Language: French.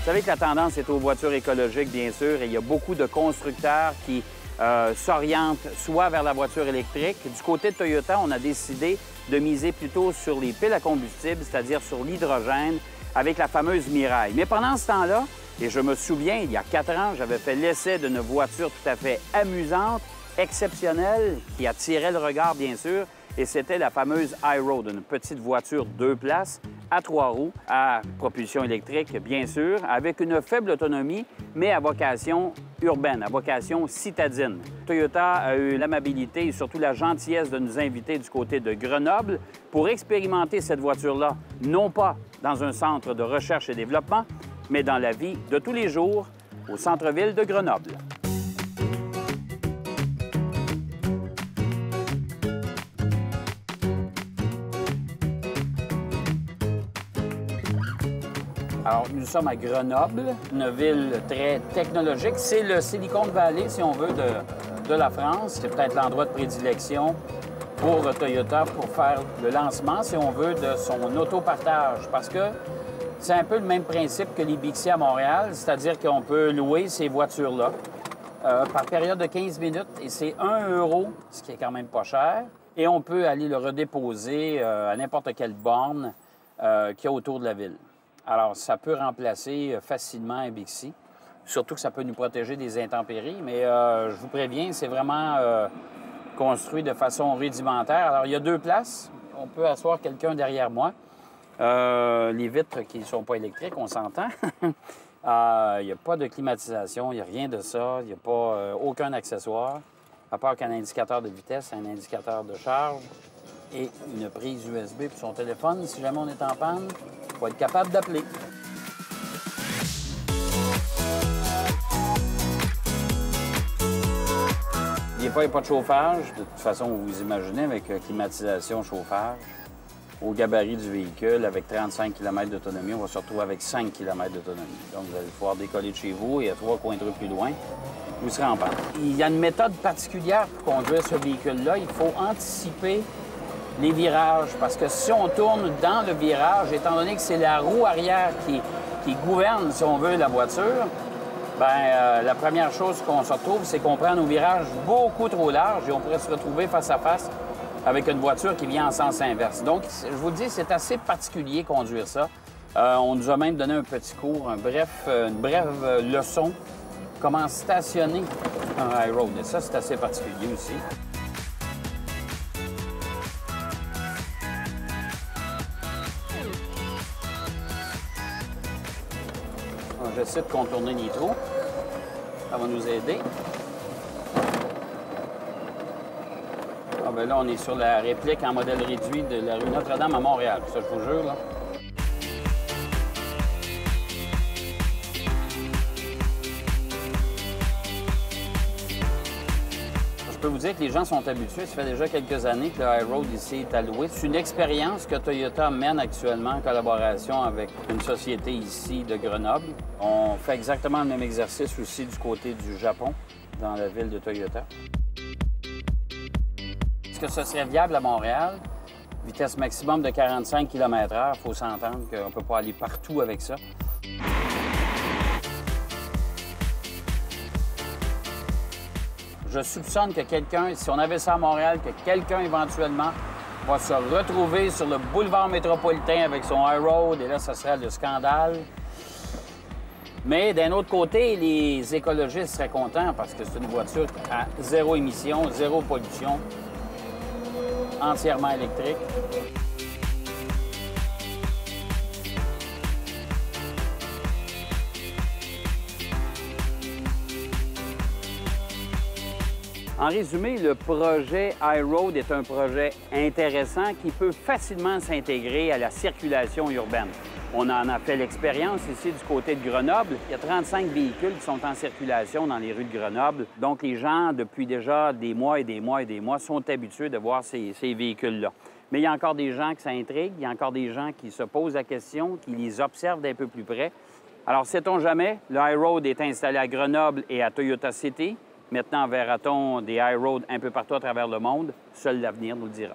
savez que la tendance est aux voitures écologiques, bien sûr, et il y a beaucoup de constructeurs qui s'orientent soit vers la voiture électrique. Du côté de Toyota, on a décidé de miser plutôt sur les piles à combustible, c'est-à-dire sur l'hydrogène, avec la fameuse Mirai. Mais pendant ce temps-là, et je me souviens, il y a 4 ans, j'avais fait l'essai d'une voiture tout à fait amusante, exceptionnelle, qui attirait le regard, bien sûr, et c'était la fameuse iRoad, une petite voiture 2 places, à 3 roues, à propulsion électrique, bien sûr, avec une faible autonomie, mais à vocation urbaine, à vocation citadine. Toyota a eu l'amabilité et surtout la gentillesse de nous inviter du côté de Grenoble pour expérimenter cette voiture-là, non pas dans un centre de recherche et développement, mais dans la vie de tous les jours au centre-ville de Grenoble. Alors, nous sommes à Grenoble, une ville très technologique. C'est le Silicon Valley, si on veut, de la France. C'est peut-être l'endroit de prédilection pour Toyota pour faire le lancement, si on veut, de son autopartage. Parce que c'est un peu le même principe que les Bixi à Montréal, c'est-à-dire qu'on peut louer ces voitures-là par période de 15 minutes et c'est 1 €, ce qui est quand même pas cher. Et on peut aller le redéposer à n'importe quelle borne qu'il y a autour de la ville. Alors, ça peut remplacer facilement un Bixi, surtout que ça peut nous protéger des intempéries, mais je vous préviens, c'est vraiment construit de façon rudimentaire. Alors, il y a 2 places. On peut asseoir quelqu'un derrière moi. Les vitres qui ne sont pas électriques, on s'entend. Il n'y a pas de climatisation, il n'y a rien de ça. Il n'y a pas aucun accessoire, à part qu'un indicateur de vitesse, un indicateur de charge et une prise USB pour son téléphone. Si jamais on est en panne, il faut être capable d'appeler. Des fois, il n'y a pas de chauffage. De toute façon, vous vous imaginez, avec climatisation, chauffage. Au gabarit du véhicule, avec 35 km d'autonomie, on va se retrouver avec 5 km d'autonomie. Donc, vous allez pouvoir décoller de chez vous et à 3 coins de rue plus loin, vous serez en panne. Il y a une méthode particulière pour conduire ce véhicule-là. Il faut anticiper les virages, parce que si on tourne dans le virage, étant donné que c'est la roue arrière qui gouverne, si on veut, la voiture, bien, la première chose qu'on se retrouve, c'est qu'on prend nos virages beaucoup trop larges et on pourrait se retrouver face à face avec une voiture qui vient en sens inverse. Donc, je vous le dis, c'est assez particulier conduire ça. On nous a même donné un petit cours, une brève leçon, comment stationner un iRoad. Et ça, c'est assez particulier aussi. J'essaie de contourner les trous. Ça va nous aider. Ah ben là, on est sur la réplique en modèle réduit de la rue Notre-Dame à Montréal. Ça, je vous jure, là. Je peux vous dire que les gens sont habitués. Ça fait déjà quelques années que le iRoad ici est alloué. C'est une expérience que Toyota mène actuellement en collaboration avec une société ici de Grenoble. On fait exactement le même exercice aussi du côté du Japon, dans la ville de Toyota. Est-ce que ce serait viable à Montréal? Vitesse maximum de 45 km/h. Il faut s'entendre qu'on ne peut pas aller partout avec ça. Je soupçonne que quelqu'un, si on avait ça à Montréal, que quelqu'un éventuellement va se retrouver sur le boulevard métropolitain avec son iRoad, et là, ça serait le scandale. Mais d'un autre côté, les écologistes seraient contents parce que c'est une voiture à 0 émission, 0 pollution, entièrement électrique. En résumé, le projet iRoad est un projet intéressant qui peut facilement s'intégrer à la circulation urbaine. On en a fait l'expérience ici du côté de Grenoble. Il y a 35 véhicules qui sont en circulation dans les rues de Grenoble. Donc, les gens, depuis déjà des mois et des mois et des mois, sont habitués de voir ces véhicules-là. Mais il y a encore des gens qui ça intrigue, il y a encore des gens qui se posent la question, qui les observent d'un peu plus près. Alors, sait-on jamais, le iRoad est installé à Grenoble et à Toyota City. Maintenant, verra-t-on des iRoad un peu partout à travers le monde? Seul l'avenir nous le dira.